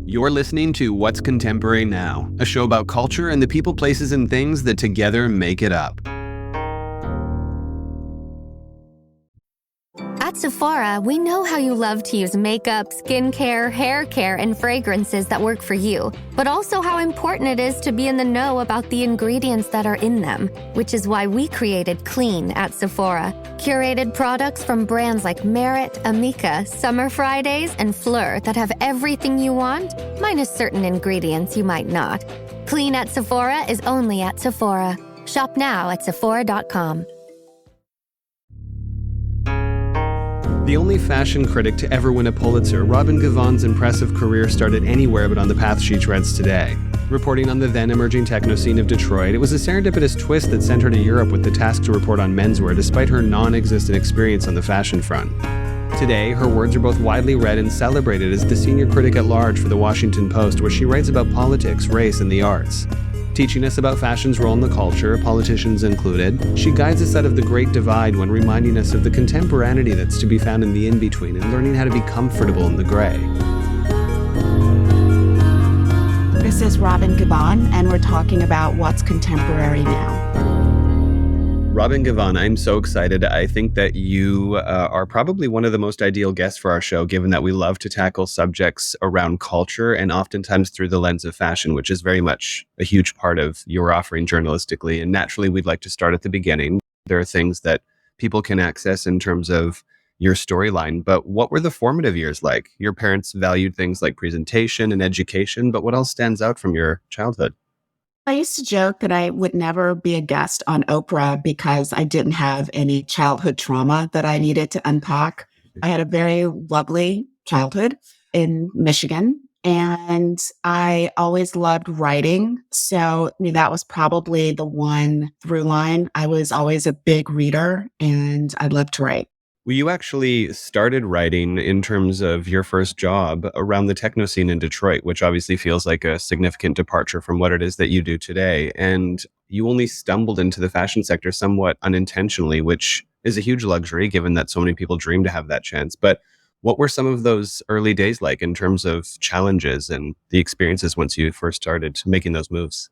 You're listening to What's Contemporary Now, a show about culture and the people, places, and things that together make it up. At Sephora, we know how you love to use makeup, skincare, hair care, and fragrances that work for you, but also how important it is to be in the know about the ingredients that are in them, which is why we created Clean at Sephora. Curated products from brands like Merit, Amika, Summer Fridays, and Fleur that have everything you want, minus certain ingredients you might not. Clean at Sephora is only at Sephora. Shop now at Sephora.com. The only fashion critic to ever win a Pulitzer, Robin Givhan's impressive career started anywhere but on the path she treads today. Reporting on the then-emerging techno scene of Detroit, it was a serendipitous twist that sent her to Europe with the task to report on menswear despite her non-existent experience on the fashion front. Today, her words are both widely read and celebrated as the senior critic at large for the Washington Post, where she writes about politics, race, and the arts. Teaching us about fashion's role in the culture, politicians included, she guides us out of the great divide when reminding us of the contemporaneity that's to be found in the in-between and learning how to be comfortable in the gray. This is Robin Givhan, and we're talking about what's contemporary now. Robin Givhan, I'm so excited. I think that you are probably one of the most ideal guests for our show, given that we love to tackle subjects around culture and oftentimes through the lens of fashion, which is very much a huge part of your offering journalistically. And naturally, we'd like to start at the beginning. There are things that people can access in terms of your storyline, but what were the formative years like? Your parents valued things like presentation and education, but what else stands out from your childhood? I used to joke that I would never be a guest on Oprah because I didn't have any childhood trauma that I needed to unpack. I had a very lovely childhood in Michigan, and I always loved writing. So that was probably the one through line. I was always a big reader, and I loved to write. Well, you actually started writing in terms of your first job around the techno scene in Detroit, which obviously feels like a significant departure from what it is that you do today. And you only stumbled into the fashion sector somewhat unintentionally, which is a huge luxury given that so many people dream to have that chance. But what were some of those early days like in terms of challenges and the experiences once you first started making those moves?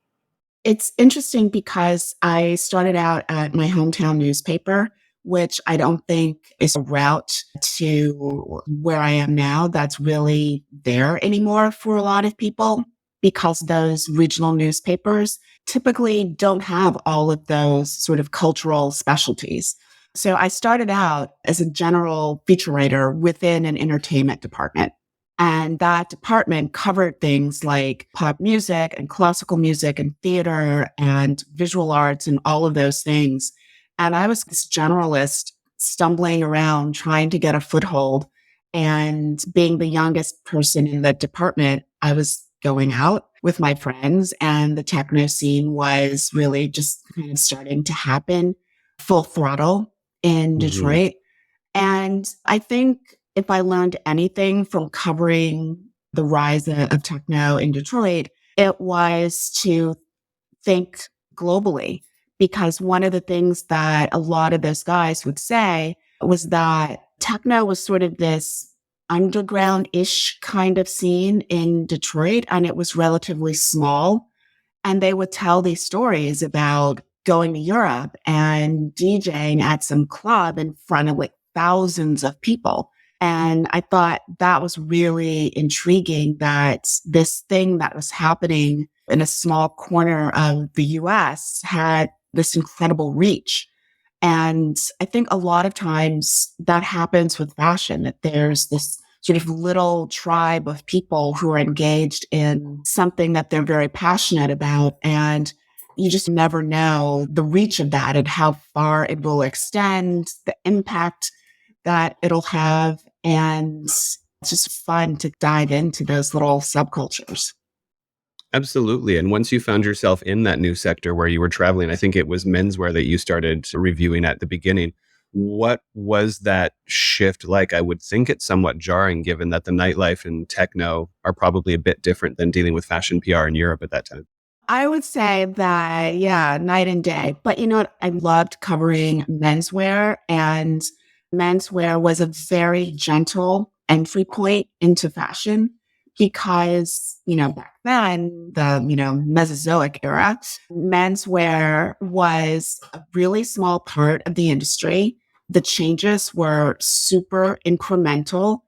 It's interesting because I started out at my hometown newspaper, which I don't think is a route to where I am now that's really there anymore for a lot of people, because those regional newspapers typically don't have all of those sort of cultural specialties. So I started out as a general feature writer within an entertainment department. And that department covered things like pop music and classical music and theater and visual arts and all of those things. And I was this generalist stumbling around trying to get a foothold. And being the youngest person in the department, I was going out with my friends, and the techno scene was really just kind of starting to happen full throttle in Detroit. And I think if I learned anything from covering the rise of techno in Detroit, it was to think globally. Because one of the things that a lot of those guys would say was that techno was sort of this underground-ish kind of scene in Detroit, and it was relatively small. And they would tell these stories about going to Europe and DJing at some club in front of like thousands of people. And I thought that was really intriguing, that this thing that was happening in a small corner of the US had this incredible reach. And I think a lot of times that happens with fashion, that there's this sort of little tribe of people who are engaged in something that they're very passionate about. And you just never know the reach of that and how far it will extend, the impact that it'll have. And it's just fun to dive into those little subcultures. Absolutely. And once you found yourself in that new sector where you were traveling, I think it was menswear that you started reviewing at the beginning. What was that shift like? I would think it's somewhat jarring, given that the nightlife and techno are probably a bit different than dealing with fashion PR in Europe at that time. I would say that, yeah, night and day. But you know what? I loved covering menswear, and menswear was a very gentle entry point into fashion. because, back then, the, Mesozoic era, menswear was a really small part of the industry. The changes were super incremental,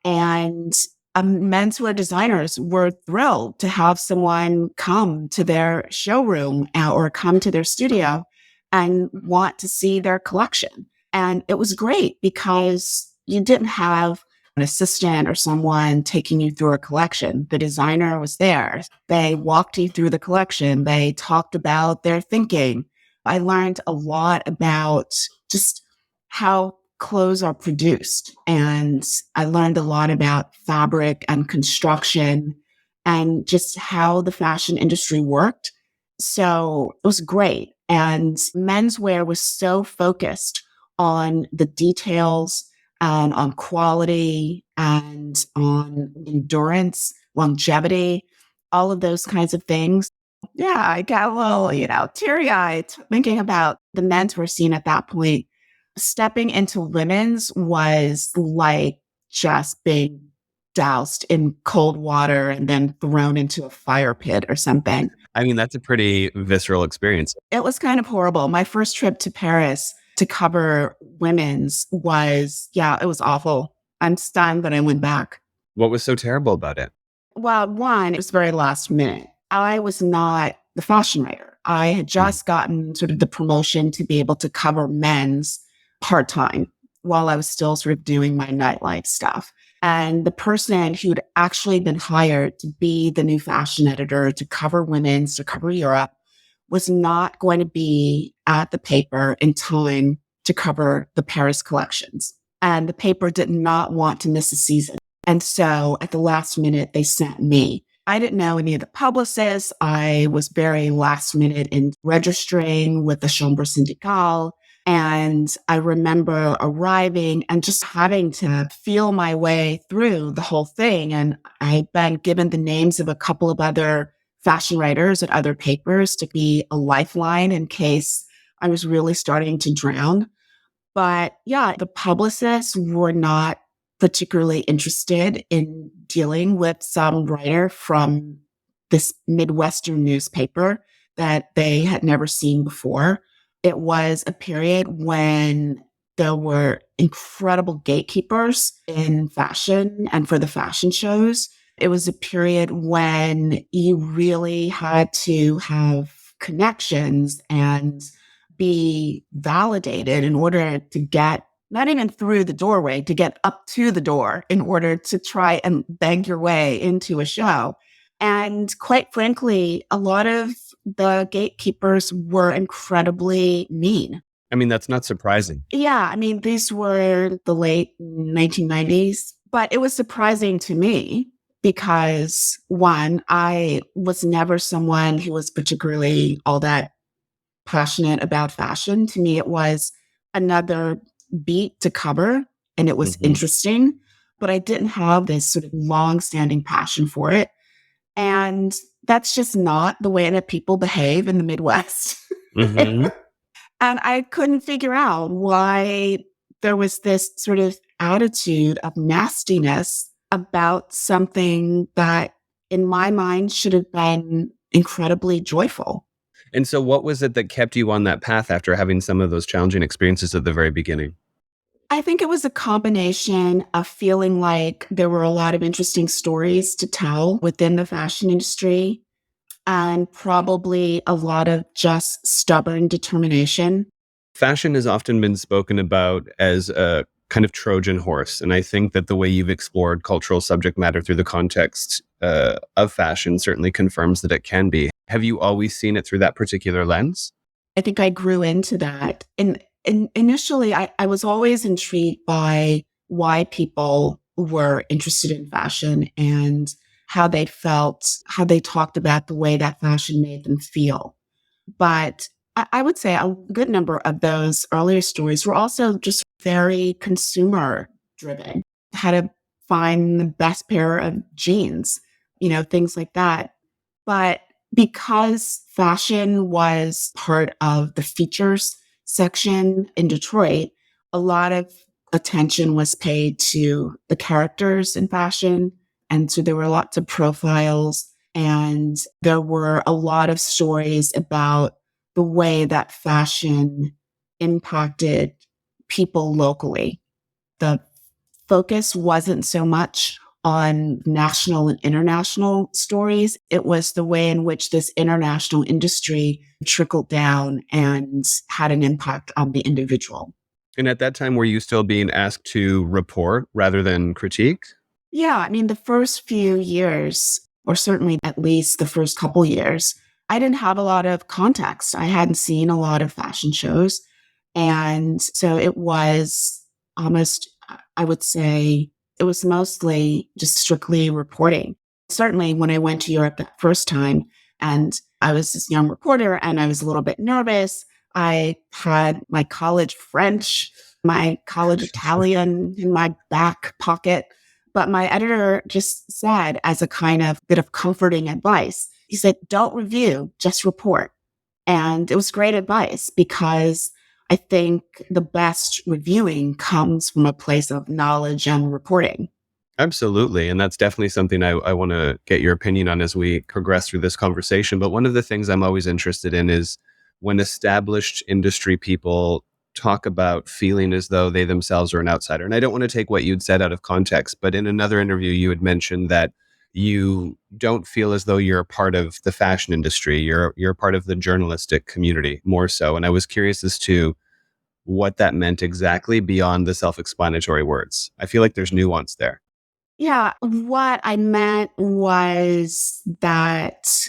and menswear designers were thrilled to have someone come to their showroom or come to their studio and want to see their collection. And it was great because you didn't have an assistant or someone taking you through a collection. The designer was there. They walked you through the collection. They talked about their thinking. I learned a lot about just how clothes are produced. And I learned a lot about fabric and construction and just how the fashion industry worked. So it was great. And menswear was so focused on the details and on quality and on endurance, longevity, all of those kinds of things. Yeah, I got a little, teary-eyed thinking about the menswear scene at that point. Stepping into women's was like just being doused in cold water and then thrown into a fire pit or something. I mean, that's a pretty visceral experience. It was kind of horrible. My first trip to Paris to cover women's it was awful. I'm stunned that I went back. What was so terrible about it? Well, one, it was very last minute. I was not the fashion writer. I had just gotten sort of the promotion to be able to cover men's part-time while I was still sort of doing my nightlife stuff. And the person who'd actually been hired to be the new fashion editor, to cover women's, to cover Europe, was not going to be at the paper in time to cover the Paris collections. And the paper did not want to miss a season. And so at the last minute, they sent me. I didn't know any of the publicists. I was very last minute in registering with the Chambre Syndicale. And I remember arriving and just having to feel my way through the whole thing. And I'd been given the names of a couple of other fashion writers at other papers to be a lifeline in case I was really starting to drown. But yeah, the publicists were not particularly interested in dealing with some writer from this Midwestern newspaper that they had never seen before. It was a period when there were incredible gatekeepers in fashion and for the fashion shows. It was a period when you really had to have connections and be validated in order to get not even through the doorway, to get up to the door in order to try and bang your way into a show. And quite frankly, a lot of the gatekeepers were incredibly mean. I mean, that's not surprising. Yeah, I mean, these were the late 1990s, but it was surprising to me because, one, I was never someone who was particularly all that passionate about fashion. To me, it was another beat to cover, and it was interesting, but I didn't have this sort of long-standing passion for it. And that's just not the way that people behave in the Midwest. And I couldn't figure out why there was this sort of attitude of nastiness about something that, in my mind, should have been incredibly joyful. And so what was it that kept you on that path after having some of those challenging experiences at the very beginning? I think it was a combination of feeling like there were a lot of interesting stories to tell within the fashion industry and probably a lot of just stubborn determination. Fashion has often been spoken about as a kind of Trojan horse. And I think that the way you've explored cultural subject matter through the context of fashion certainly confirms that it can be. Have you always seen it through that particular lens? I think I grew into that. And initially, I was always intrigued by why people were interested in fashion and how they felt, how they talked about the way that fashion made them feel. But I would say a good number of those earlier stories were also just very consumer driven. How to find the best pair of jeans, things like that. But because fashion was part of the features section in Detroit, a lot of attention was paid to the characters in fashion, And so there were lots of profiles, and there were a lot of stories about the way that fashion impacted people locally. The focus wasn't so much on national and international stories. It was the way in which this international industry trickled down and had an impact on the individual. And at that time, were you still being asked to report rather than critique? Yeah, I mean, the first few years, or certainly at least the first couple years, I didn't have a lot of context. I hadn't seen a lot of fashion shows. And so it was almost, I would say, it was mostly just strictly reporting. Certainly when I went to Europe that first time and I was this young reporter and I was a little bit nervous, I had my college French, my college Italian in my back pocket. But my editor just said, as a kind of bit of comforting advice, he said, don't review, just report. And it was great advice because I think the best reviewing comes from a place of knowledge and reporting. Absolutely. And that's definitely something I want to get your opinion on as we progress through this conversation. But one of the things I'm always interested in is when established industry people talk about feeling as though they themselves are an outsider. And I don't want to take what you'd said out of context, but in another interview, you had mentioned that you don't feel as though you're a part of the fashion industry. You're a part of the journalistic community more so. And I was curious as to what that meant exactly beyond the self-explanatory words. I feel like there's nuance there. Yeah, what I meant was that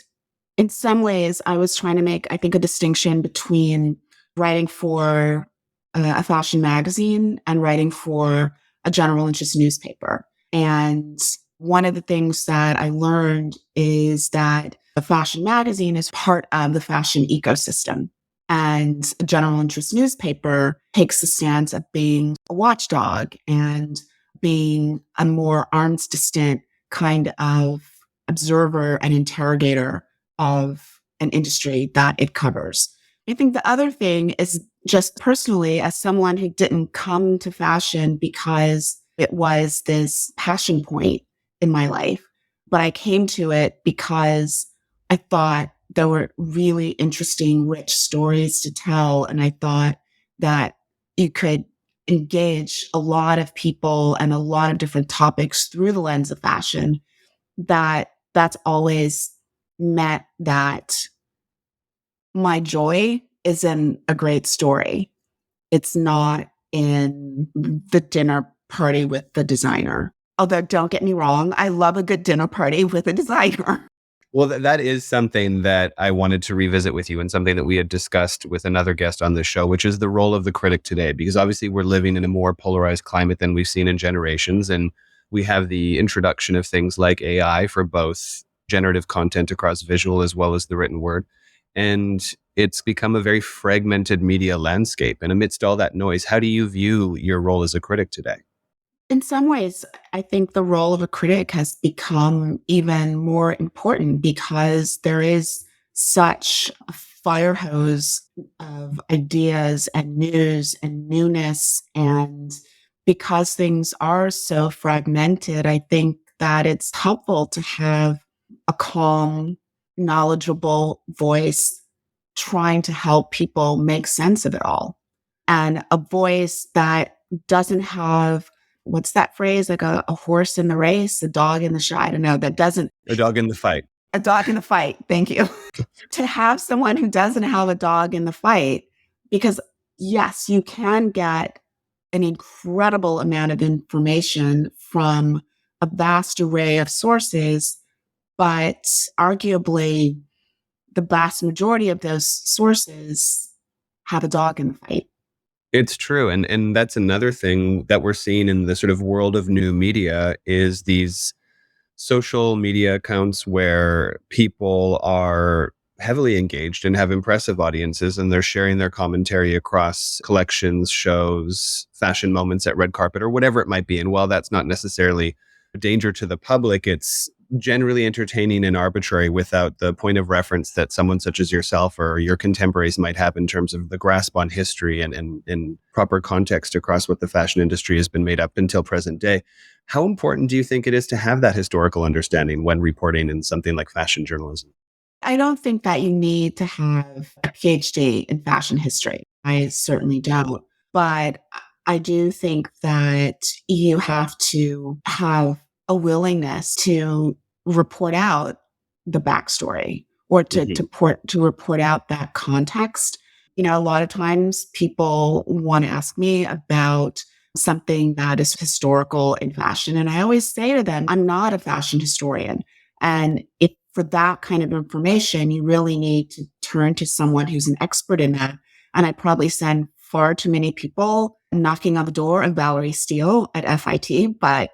in some ways I was trying to make, I think, a distinction between writing for a fashion magazine and writing for a general interest newspaper. And one of the things that I learned is that a fashion magazine is part of the fashion ecosystem. And a general interest newspaper takes the stance of being a watchdog and being a more arm's distant kind of observer and interrogator of an industry that it covers. I think the other thing is just personally, as someone who didn't come to fashion because it was this passion point in my life, but I came to it because I thought there were really interesting, rich stories to tell. And I thought that you could engage a lot of people and a lot of different topics through the lens of fashion, that's always meant that my joy is in a great story. It's not in the dinner party with the designer. Although don't get me wrong, I love a good dinner party with a designer. Well, that is something that I wanted to revisit with you and something that we had discussed with another guest on this show, which is the role of the critic today, because obviously we're living in a more polarized climate than we've seen in generations. And we have the introduction of things like AI for both generative content across visual as well as the written word. And it's become a very fragmented media landscape. And amidst all that noise, how do you view your role as a critic today? In some ways, I think the role of a critic has become even more important because there is such a fire hose of ideas and news and newness. And because things are so fragmented, I think that it's helpful to have a calm, knowledgeable voice trying to help people make sense of it all. And a voice that doesn't have, what's that phrase? Like a horse in the race, a dog in the show. I don't know. That doesn't. A dog in the fight. A dog in the fight. Thank you. To have someone who doesn't have a dog in the fight, because yes, you can get an incredible amount of information from a vast array of sources, but arguably the vast majority of those sources have a dog in the fight. It's true. And that's another thing that we're seeing in the sort of world of new media is these social media accounts where people are heavily engaged and have impressive audiences, and they're sharing their commentary across collections, shows, fashion moments at red carpet, or whatever it might be. And while that's not necessarily a danger to the public, it's generally entertaining and arbitrary without the point of reference that someone such as yourself or your contemporaries might have in terms of the grasp on history and proper context across what the fashion industry has been made up until present day. How important do you think it is to have that historical understanding when reporting in something like fashion journalism? I don't think that you need to have a PhD in fashion history. I certainly don't. But I do think that you have to have a willingness to report out the backstory or Mhm. to report out that context. You know, a lot of times people want to ask me about something that is historical in fashion. And I always say to them, I'm not a fashion historian. And if for that kind of information, you really need to turn to someone who's an expert in that. And I probably send far too many people knocking on the door of Valerie Steele at FIT, but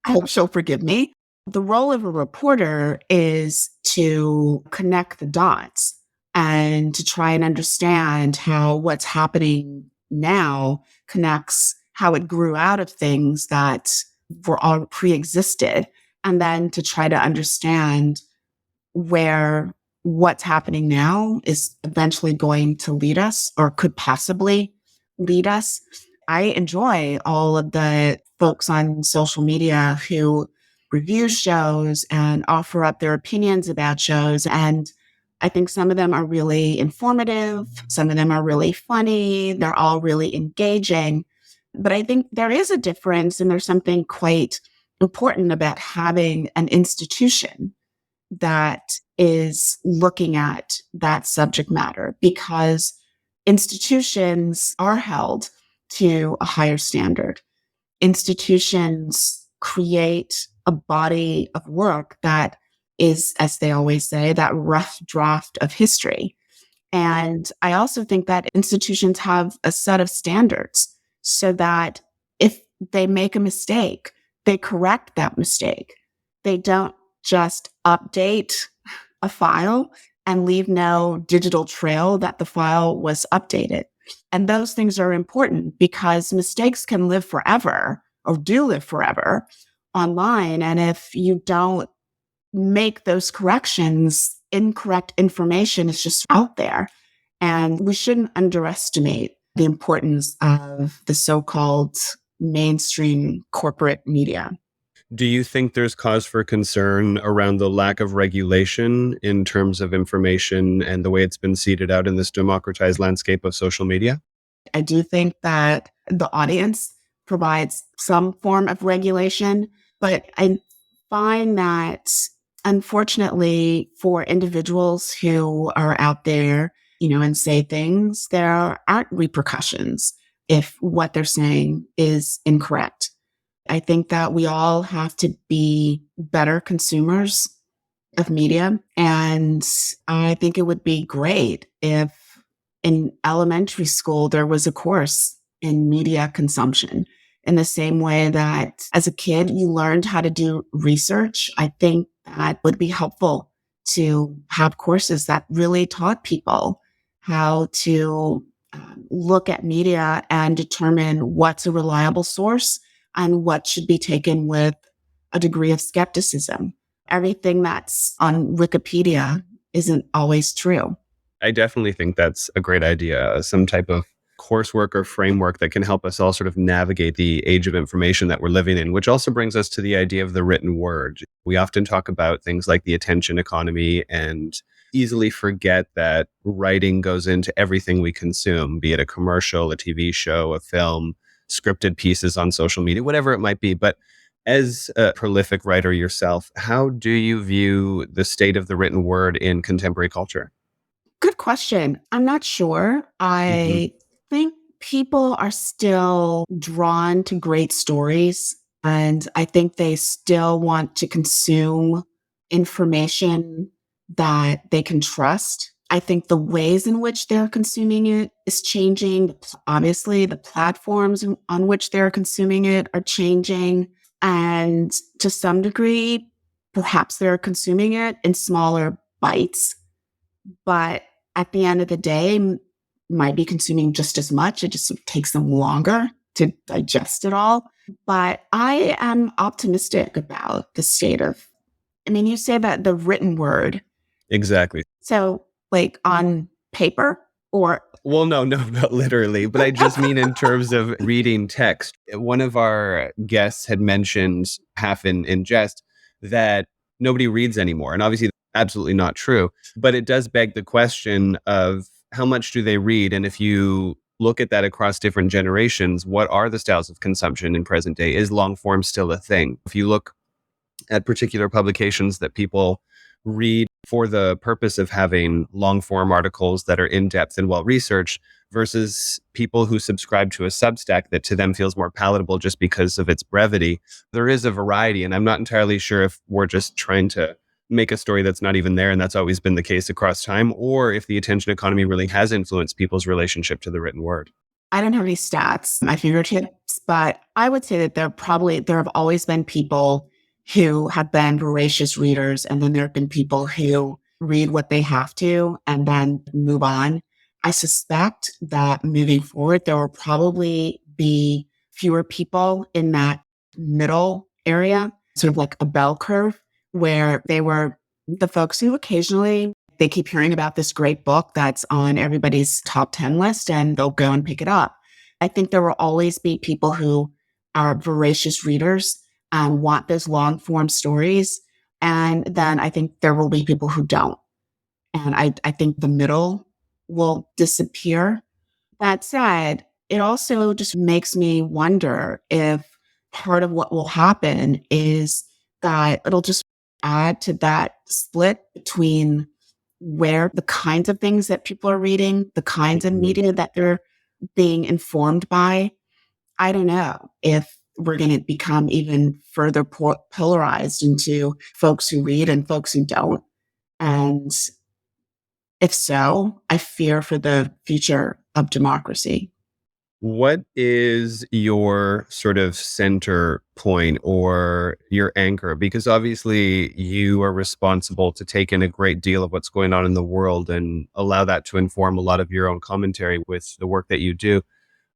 I hope she'll forgive me. The role of a reporter is to connect the dots and to try and understand how what's happening now connects how it grew out of things that were all pre-existed, and then to try to understand where what's happening now is eventually going to lead us or could possibly lead us. I enjoy all of the folks on social media who review shows and offer up their opinions about shows. And I think some of them are really informative. Some of them are really funny. They're all really engaging. But I think there is a difference, and there's something quite important about having an institution that is looking at that subject matter, because institutions are held to a higher standard. Institutions create a body of work that is, as they always say, that rough draft of history. And I also think that institutions have a set of standards so that if they make a mistake, they correct that mistake. They don't just update a file and leave no digital trail that the file was updated. And those things are important because mistakes can live forever or do live forever online. And if you don't make those corrections, incorrect information is just out there. And we shouldn't underestimate the importance of the so-called mainstream corporate media. Do you think there's cause for concern around the lack of regulation in terms of information and the way it's been seeded out in this democratized landscape of social media? I do think that the audience provides some form of regulation, but I find that unfortunately for individuals who are out there, you know, and say things, there aren't repercussions if what they're saying is incorrect. I think that we all have to be better consumers of media. And I think it would be great if in elementary school there was a course in media consumption. In the same way that as a kid you learned how to do research, I think that would be helpful to have courses that really taught people how to look at media and determine what's a reliable source and what should be taken with a degree of skepticism. Everything that's on Wikipedia isn't always true. I definitely think that's a great idea. Some type of coursework or framework that can help us all sort of navigate the age of information that we're living in, which also brings us to the idea of the written word. We often talk about things like the attention economy and easily forget that writing goes into everything we consume, be it a commercial, a TV show, a film, scripted pieces on social media, whatever it might be. But as a prolific writer yourself, how do you view the state of the written word in contemporary culture? Good question. I'm not sure. Mhm. I think people are still drawn to great stories, and I think they still want to consume information that they can trust. I think the ways in which they're consuming it is changing. Obviously, the platforms on which they're consuming it are changing. And to some degree, perhaps they're consuming it in smaller bites, but at the end of the day, might be consuming just as much. It just takes them longer to digest it all. But I am optimistic about the state of I mean, you say that the written word. Exactly. So like on paper or? Well, no, not literally, but I just mean in terms of reading text. One of our guests had mentioned, half in jest, that nobody reads anymore. And obviously, that's absolutely not true. But it does beg the question of how much do they read? And if you look at that across different generations, what are the styles of consumption in present day? Is long form still a thing? If you look at particular publications that people read for the purpose of having long form articles that are in depth and well researched versus people who subscribe to a Substack that to them feels more palatable just because of its brevity. There is a variety, and I'm not entirely sure if we're just trying to make a story that's not even there, and that's always been the case across time, or if the attention economy really has influenced people's relationship to the written word. I don't have any stats at my fingertips, but I would say that there have always been people who have been voracious readers, and then there have been people who read what they have to and then move on. I suspect that moving forward, there will probably be fewer people in that middle area, sort of like a bell curve, where they were the folks who occasionally they keep hearing about this great book that's on everybody's top 10 list and they'll go and pick it up. I think there will always be people who are voracious readers and want those long form stories. And then I think there will be people who don't. And I think the middle will disappear. That said, it also just makes me wonder if part of what will happen is that it'll just add to that split between where the kinds of things that people are reading, the kinds of media that they're being informed by. I don't know if we're going to become even further polarized into folks who read and folks who don't. And if so, I fear for the future of democracy. What is your sort of center point or your anchor? Because obviously you are responsible to take in a great deal of what's going on in the world and allow that to inform a lot of your own commentary with the work that you do.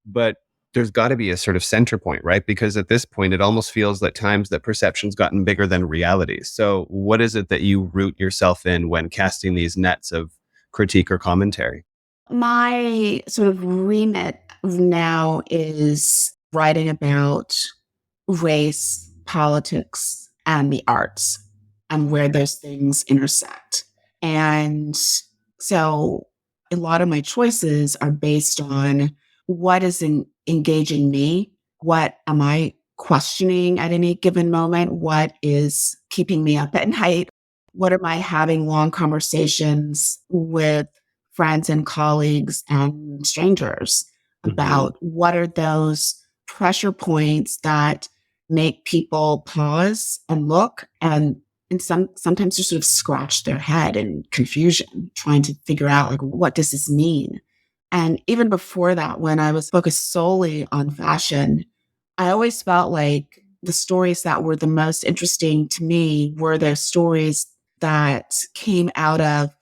But there's got to be a sort of center point, right? Because at this point, it almost feels at times that perception's gotten bigger than reality. So what is it that you root yourself in when casting these nets of critique or commentary? My sort of remit now is writing about race, politics, and the arts and where those things intersect. And so a lot of my choices are based on what is engaging me, what am I questioning at any given moment, what is keeping me up at night, what am I having long conversations with friends and colleagues and strangers about, what are those pressure points that make people pause and look and sometimes just sort of scratch their head in confusion, trying to figure out like, what does this mean? And even before that, when I was focused solely on fashion, I always felt like the stories that were the most interesting to me were the stories that came out of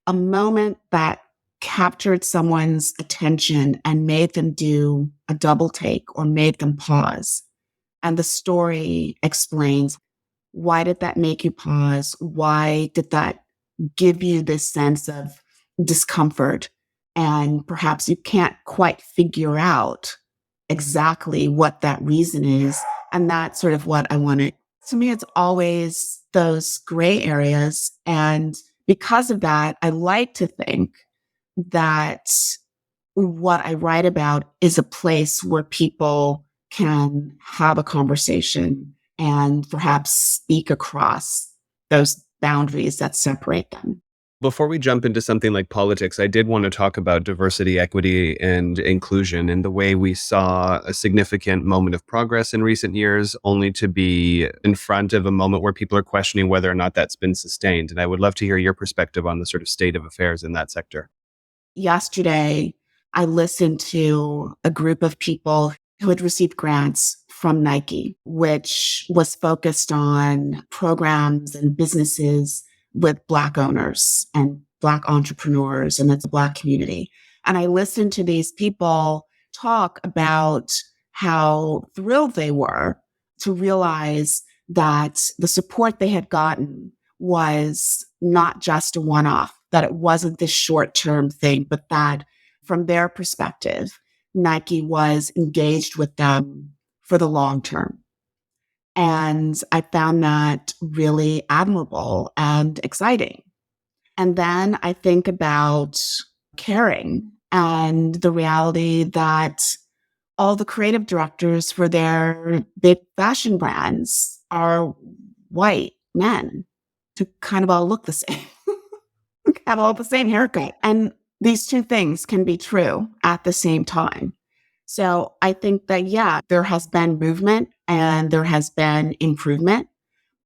a moment that captured someone's attention and made them do a double take or made them pause. And the story explains, why did that make you pause? Why did that give you this sense of discomfort? And perhaps you can't quite figure out exactly what that reason is. And that's sort of what I wanted. To me, it's always those gray areas. And because of that, I like to think that what I write about is a place where people can have a conversation and perhaps speak across those boundaries that separate them. Before we jump into something like politics, I did want to talk about diversity, equity, and inclusion and the way we saw a significant moment of progress in recent years, only to be in front of a moment where people are questioning whether or not that's been sustained. And I would love to hear your perspective on the sort of state of affairs in that sector. Yesterday, I listened to a group of people who had received grants from Nike, which was focused on programs and businesses with Black owners and Black entrepreneurs and the Black community. And I listened to these people talk about how thrilled they were to realize that the support they had gotten was not just a one-off, that it wasn't this short-term thing, but that from their perspective, Nike was engaged with them for the long term. And I found that really admirable and exciting. And then I think about caring and the reality that all the creative directors for their big fashion brands are white men who kind of all look the same, have all the same haircut. And these two things can be true at the same time. So I think that, yeah, there has been movement and there has been improvement,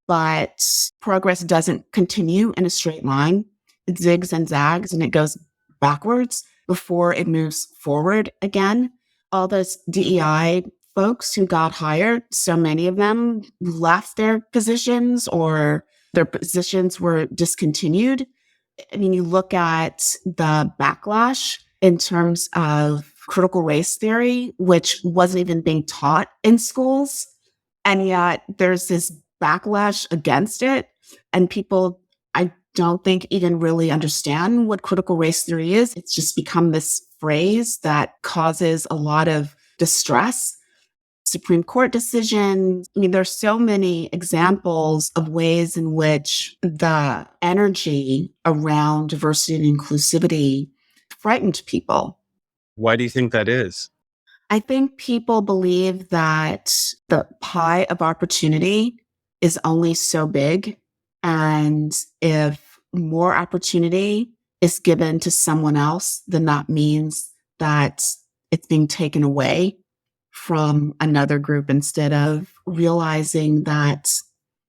but progress doesn't continue in a straight line. It zigs and zags and it goes backwards before it moves forward again. All those DEI folks who got hired, so many of them left their positions or their positions were discontinued. I mean, you look at the backlash in terms of critical race theory, which wasn't even being taught in schools. And yet there's this backlash against it. And people, I don't think, even really understand what critical race theory is. It's just become this phrase that causes a lot of distress. Supreme Court decisions. I mean, there's so many examples of ways in which the energy around diversity and inclusivity frightened people. Why do you think that is? I think people believe that the pie of opportunity is only so big. And if more opportunity is given to someone else, then that means that it's being taken away from another group instead of realizing that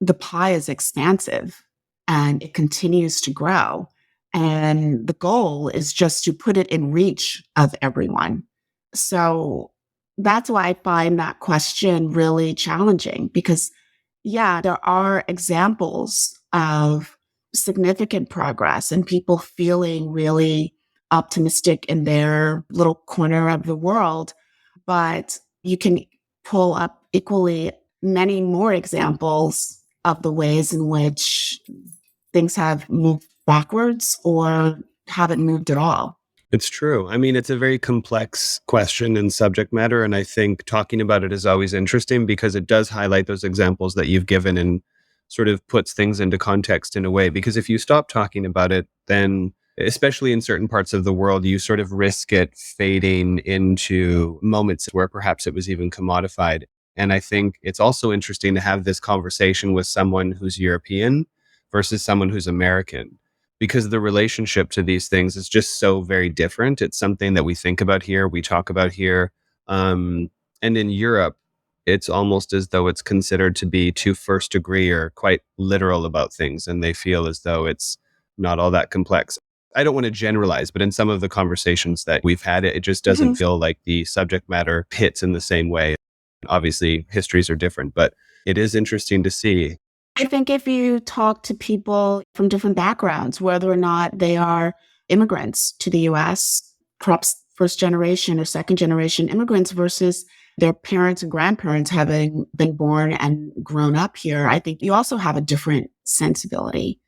the pie is expansive and it continues to grow. And the goal is just to put it in reach of everyone. So that's why I find that question really challenging because, yeah, there are examples of significant progress and people feeling really optimistic in their little corner of the world. But you can pull up equally many more examples of the ways in which things have moved backwards or haven't moved at all. It's true. I mean, it's a very complex question and subject matter. And I think talking about it is always interesting because it does highlight those examples that you've given and sort of puts things into context in a way. Because if you stop talking about it, then especially in certain parts of the world, you sort of risk it fading into moments where perhaps it was even commodified. And I think it's also interesting to have this conversation with someone who's European versus someone who's American, because the relationship to these things is just so very different. It's something that we think about here, we talk about here. And in Europe, it's almost as though it's considered to be too first degree or quite literal about things. And they feel as though it's not all that complex. I don't want to generalize, but in some of the conversations that we've had, it just doesn't feel like the subject matter hits in the same way. Obviously, histories are different, but it is interesting to see. I think if you talk to people from different backgrounds, whether or not they are immigrants to the US, perhaps first generation or second generation immigrants versus their parents and grandparents having been born and grown up here, I think you also have a different sensibility.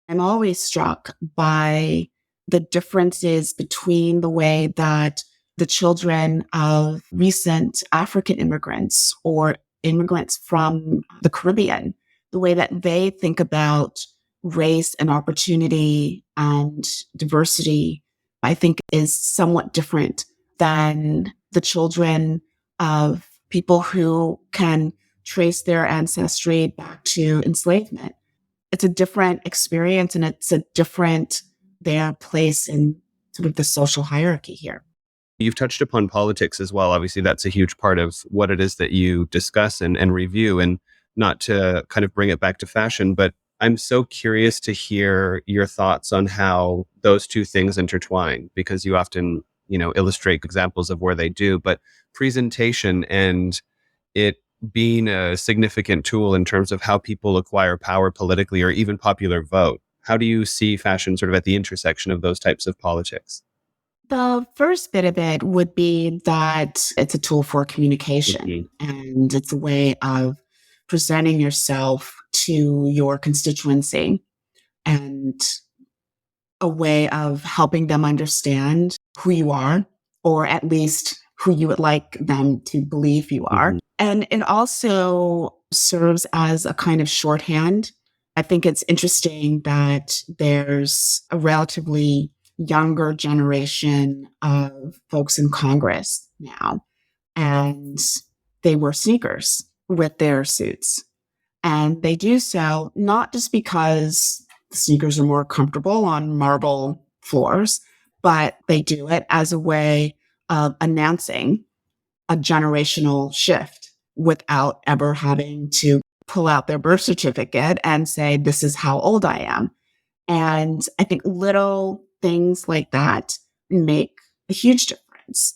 I'm always struck by the differences between the way that the children of recent African immigrants or immigrants from the Caribbean, the way that they think about race and opportunity and diversity, I think is somewhat different than the children of people who can trace their ancestry back to enslavement. It's a different experience and it's a different their place in sort of the social hierarchy here. You've touched upon politics as well. Obviously, that's a huge part of what it is that you discuss and review. And not to kind of bring it back to fashion, but I'm so curious to hear your thoughts on how those two things intertwine, because you often, illustrate examples of where they do, but presentation and it being a significant tool in terms of how people acquire power politically or even popular vote. How do you see fashion sort of at the intersection of those types of politics? The first bit of it would be that it's a tool for communication and it's a way of presenting yourself to your constituency. and a way of helping them understand who you are, or at least who you would like them to believe you are. Mhm. And it also serves as a kind of shorthand. I think it's interesting that there's a relatively younger generation of folks in Congress now, and they wear sneakers with their suits. And they do so not just because the sneakers are more comfortable on marble floors, but they do it as a way of announcing a generational shift without ever having to pull out their birth certificate and say, this is how old I am. And I think little things like that make a huge difference.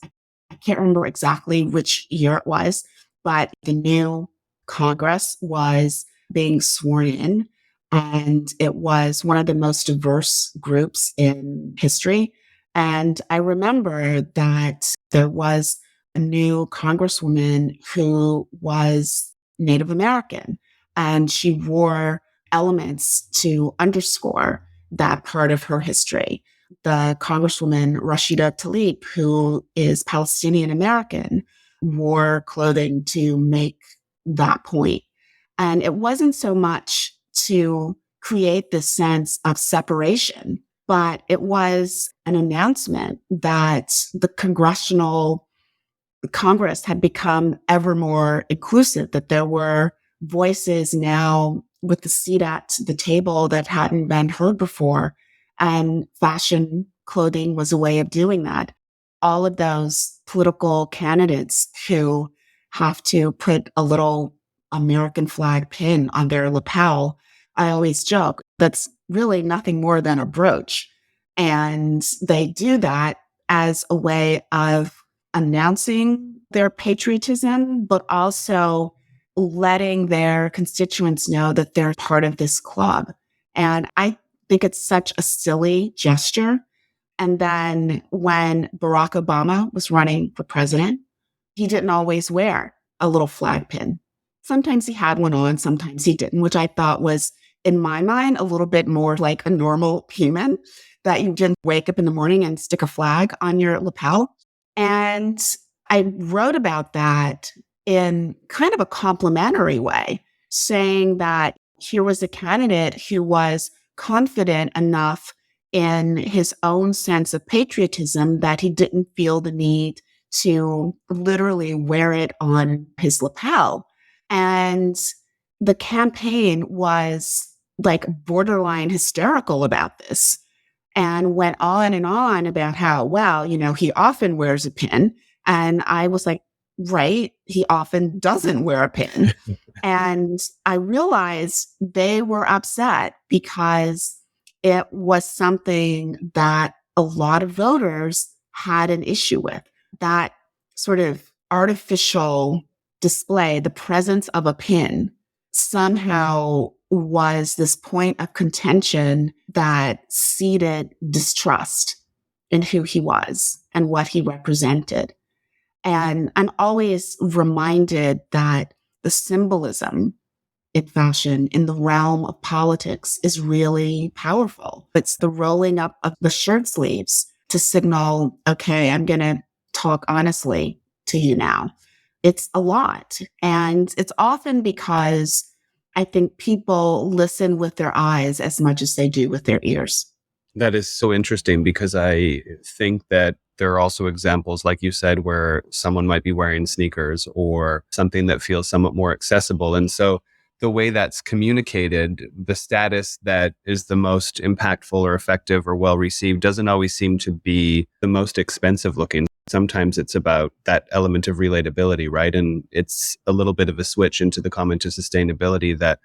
I can't remember exactly which year it was, but the new Congress was being sworn in, and it was one of the most diverse groups in history. And I remember that there was a new congresswoman who was Native American, and she wore elements to underscore that part of her history. The Congresswoman Rashida Tlaib, who is Palestinian American, wore clothing to make that point. And it wasn't so much to create this sense of separation, but it was an announcement that the Congress had become ever more inclusive, that there were voices now with the seat at the table that hadn't been heard before. And fashion clothing was a way of doing that. All of those political candidates who have to put a little American flag pin on their lapel, I always joke, that's really nothing more than a brooch. And they do that as a way of announcing their patriotism, but also letting their constituents know that they're part of this club. And I think it's such a silly gesture. And then when Barack Obama was running for president, he didn't always wear a little flag pin. Sometimes he had one on, sometimes he didn't, which I thought was, in my mind, a little bit more like a normal human, that you didn't wake up in the morning and stick a flag on your lapel. And I wrote about that in kind of a complimentary way, saying that here was a candidate who was confident enough in his own sense of patriotism that he didn't feel the need to literally wear it on his lapel. And the campaign was like borderline hysterical about this and went on and on about how, well, he often wears a pin. And I was like, right, he often doesn't wear a pin. And I realized they were upset because it was something that a lot of voters had an issue with. That sort of artificial display, the presence of a pin, somehow was this point of contention that seeded distrust in who he was and what he represented. And I'm always reminded that the symbolism in fashion in the realm of politics is really powerful. It's the rolling up of the shirt sleeves to signal, okay, I'm going to talk honestly to you now. It's a lot. And it's often because I think people listen with their eyes as much as they do with their ears. That is so interesting because I think that there are also examples, like you said, where someone might be wearing sneakers or something that feels somewhat more accessible. And so the way that's communicated, the status that is the most impactful or effective or well received doesn't always seem to be the most expensive looking. Sometimes it's about that element of relatability, right? And it's a little bit of a switch into the comment to sustainability that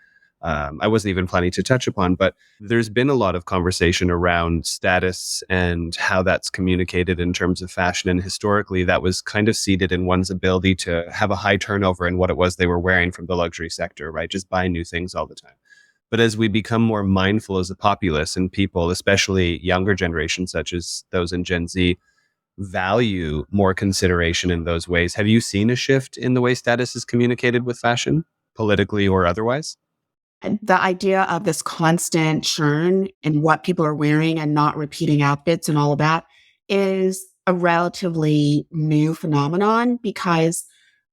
I wasn't even planning to touch upon, but there's been a lot of conversation around status and how that's communicated in terms of fashion. And historically, that was kind of seated in one's ability to have a high turnover in what it was they were wearing from the luxury sector, right? Just buying new things all the time. But as we become more mindful as a populace and people, especially younger generations, such as those in Gen Z, value more consideration in those ways. Have you seen a shift in the way status is communicated with fashion, politically or otherwise? The idea of this constant churn in what people are wearing and not repeating outfits and all of that is a relatively new phenomenon, because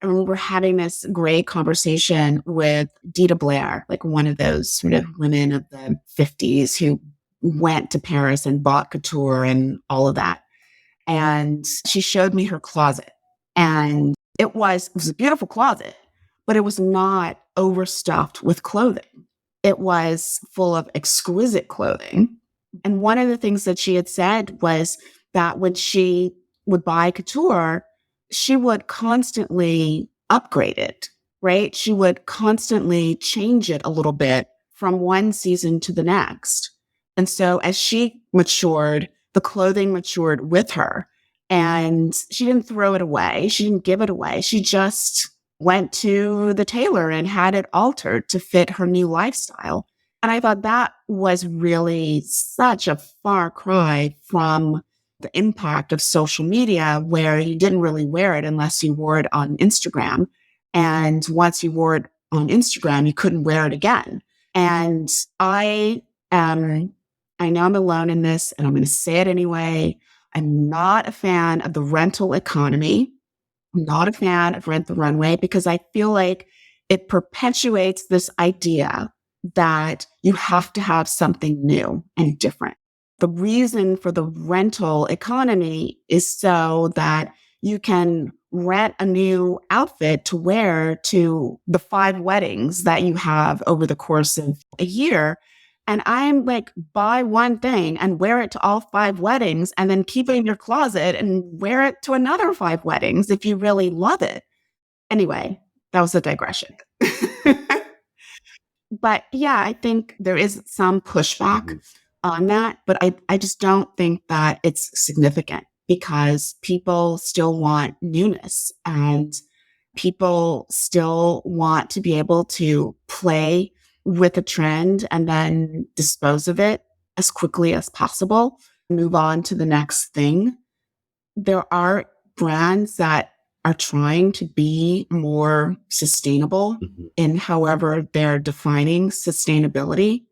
I remember having this great conversation with Dita Blair, like one of those sort of women of the 50s who went to Paris and bought couture and all of that. And she showed me her closet. And it was a beautiful closet, but it was not overstuffed with clothing. It was full of exquisite clothing. And one of the things that she had said was that when she would buy couture, she would constantly upgrade it, right? She would constantly change it a little bit from one season to the next. And so as she matured, the clothing matured with her. And she didn't throw it away. She didn't give it away. She just went to the tailor and had it altered to fit her new lifestyle. And I thought that was really such a far cry from the impact of social media, where you didn't really wear it unless you wore it on Instagram. And once you wore it on Instagram, you couldn't wear it again. And I know I'm alone in this, and I'm going to say it anyway. I'm not a fan of the rental economy. I'm not a fan of Rent the Runway, because I feel like it perpetuates this idea that you have to have something new and different. The reason for the rental economy is so that you can rent a new outfit to wear to the 5 weddings that you have over the course of a year. And I'm like, buy one thing and wear it to all 5 weddings, and then keep it in your closet and wear it to another 5 weddings if you really love it. Anyway, that was a digression. But yeah, I think there is some pushback on that, but I just don't think that it's significant, because people still want newness, and people still want to be able to play with a trend and then dispose of it as quickly as possible, move on to the next thing. There are brands that are trying to be more sustainable in however they're defining sustainability.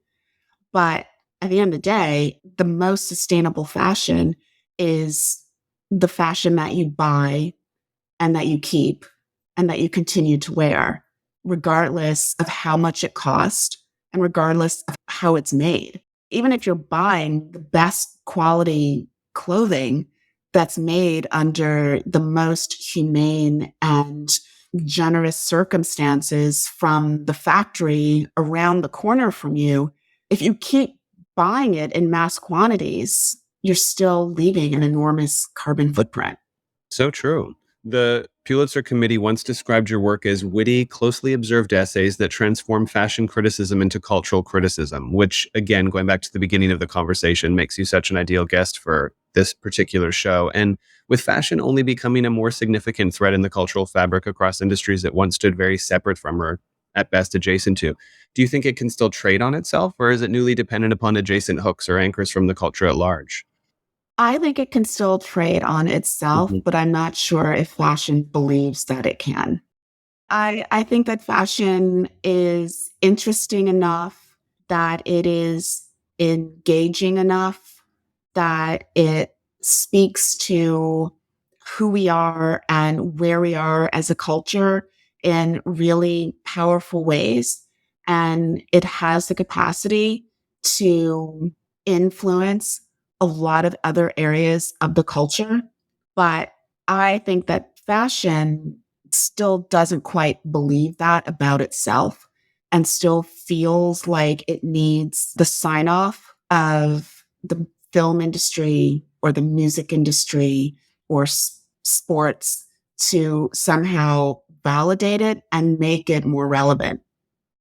But at the end of the day, the most sustainable fashion is the fashion that you buy and that you keep and that you continue to wear, regardless of how much it costs and regardless of how it's made. Even if you're buying the best quality clothing that's made under the most humane and generous circumstances from the factory around the corner from you, if you keep buying it in mass quantities, you're still leaving an enormous carbon footprint. So true. The Pulitzer Committee once described your work as witty, closely observed essays that transform fashion criticism into cultural criticism, which, again, going back to the beginning of the conversation, makes you such an ideal guest for this particular show. And with fashion only becoming a more significant thread in the cultural fabric across industries that once stood very separate from, or at best adjacent to, do you think it can still trade on itself, or is it newly dependent upon adjacent hooks or anchors from the culture at large? I think it can still trade on itself, but I'm not sure if fashion believes that it can. I think that fashion is interesting enough, that it is engaging enough, that it speaks to who we are and where we are as a culture in really powerful ways. And it has the capacity to influence a lot of other areas of the culture. But I think that fashion still doesn't quite believe that about itself, and still feels like it needs the sign off of the film industry or the music industry or sports to somehow validate it and make it more relevant.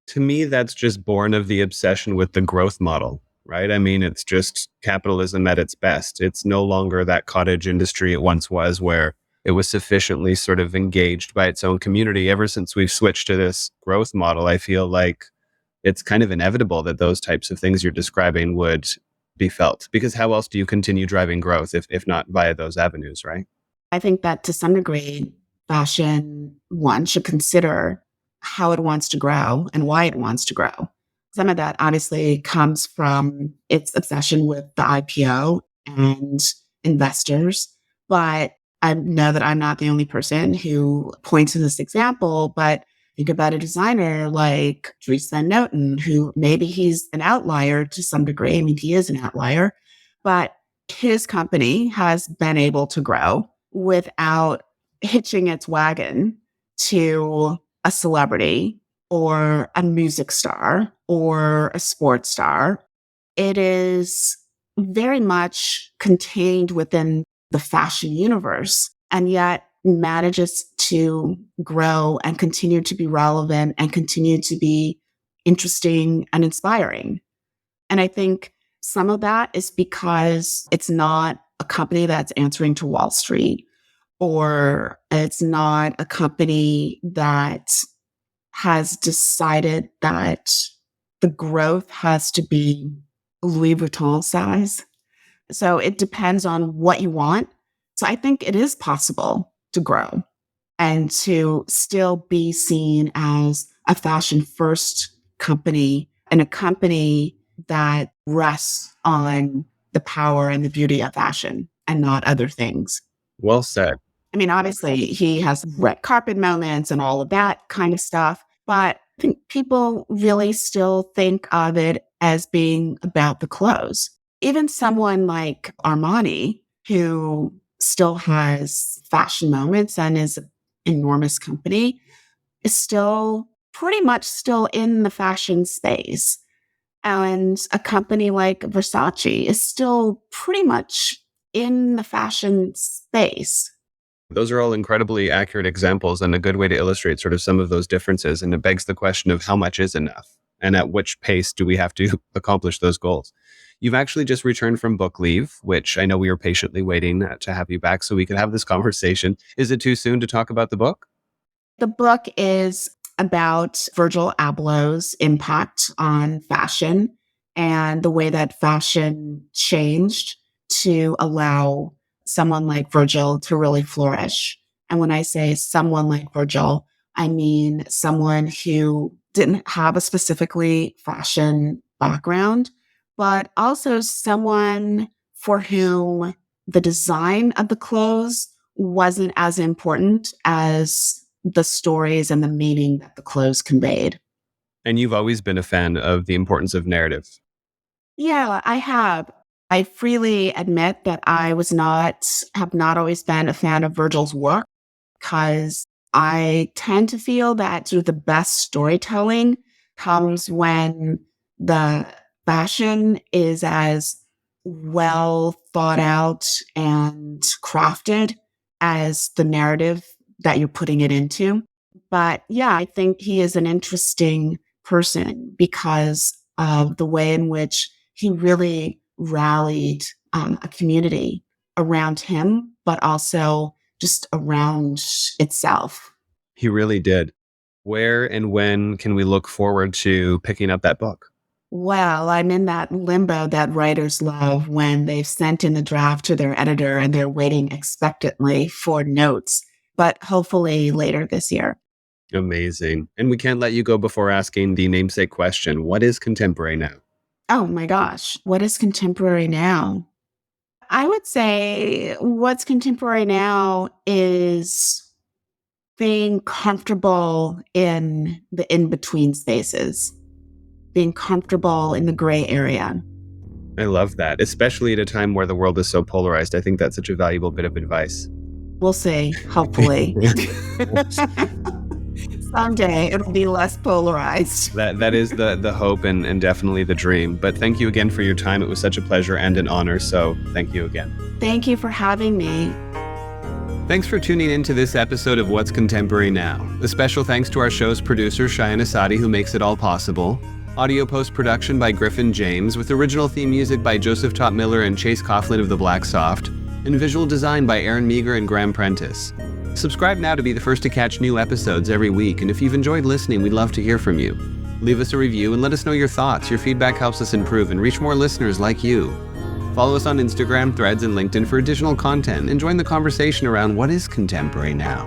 To me, that's just born of the obsession with the growth model, right? I mean, it's just capitalism at its best. It's no longer that cottage industry it once was, where it was sufficiently sort of engaged by its own community. Ever since we've switched to this growth model, I feel like it's kind of inevitable that those types of things you're describing would be felt. Because how else do you continue driving growth if not via those avenues, right? I think that to some degree, fashion, one should consider how it wants to grow and why it wants to grow. Some of that obviously comes from its obsession with the IPO and investors. But I know that I'm not the only person who points to this example, but think about a designer like Dries Van Noten, who maybe he's an outlier to some degree. I mean, he is an outlier, but his company has been able to grow without hitching its wagon to a celebrity or a music star or a sports star. It is very much contained within the fashion universe and yet manages to grow and continue to be relevant and continue to be interesting and inspiring. And I think some of that is because it's not a company that's answering to Wall Street, or it's not a company that has decided that the growth has to be Louis Vuitton size. So it depends on what you want. So I think it is possible to grow and to still be seen as a fashion first company and a company that rests on the power and the beauty of fashion and not other things. Well said. I mean, obviously, he has red carpet moments and all of that kind of stuff, but I think people really still think of it as being about the clothes. Even someone like Armani, who still has fashion moments and is an enormous company, is still pretty much still in the fashion space. And a company like Versace is still pretty much in the fashion space. Those are all incredibly accurate examples and a good way to illustrate sort of some of those differences. And it begs the question of how much is enough and at which pace do we have to accomplish those goals? You've actually just returned from book leave, which I know we were patiently waiting to have you back so we could have this conversation. Is it too soon to talk about the book? The book is about Virgil Abloh's impact on fashion and the way that fashion changed to allow someone like Virgil to really flourish. And when I say someone like Virgil, I mean someone who didn't have a specifically fashion background, but also someone for whom the design of the clothes wasn't as important as the stories and the meaning that the clothes conveyed. And you've always been a fan of the importance of narrative. Yeah, I have. I freely admit that I have not always been a fan of Virgil's work because I tend to feel that sort of the best storytelling comes when the fashion is as well thought out and crafted as the narrative that you're putting it into. But yeah, I think he is an interesting person because of the way in which he really rallied a community around him, but also just around itself. He really did. Where and when can we look forward to picking up that book? Well, I'm in that limbo that writers love when they've sent in the draft to their editor and they're waiting expectantly for notes, but hopefully later this year. Amazing. And we can't let you go before asking the namesake question. What is contemporary now? Oh my gosh, what is contemporary now? I would say what's contemporary now is being comfortable in the in-between spaces, being comfortable in the gray area. I love that, especially at a time where the world is so polarized. I think that's such a valuable bit of advice. We'll see, hopefully. Someday it'll be less polarized. That is the hope and definitely the dream. But thank you again for your time. It was such a pleasure and an honor. So thank you again. Thank you for having me. Thanks for tuning in to this episode of What's Contemporary Now. A special thanks to our show's producer, Cheyenne Asadi, who makes it all possible. Audio post-production by Griffin James, with original theme music by Joseph Top Miller and Chase Coughlin of The Black Soft, and visual design by Aaron Meager and Graham Prentice. Subscribe now to be the first to catch new episodes every week, and if you've enjoyed listening, we'd love to hear from you. Leave us a review and let us know your thoughts. Your feedback helps us improve and reach more listeners like you. Follow us on Instagram, Threads, and LinkedIn for additional content and join the conversation around what is contemporary now.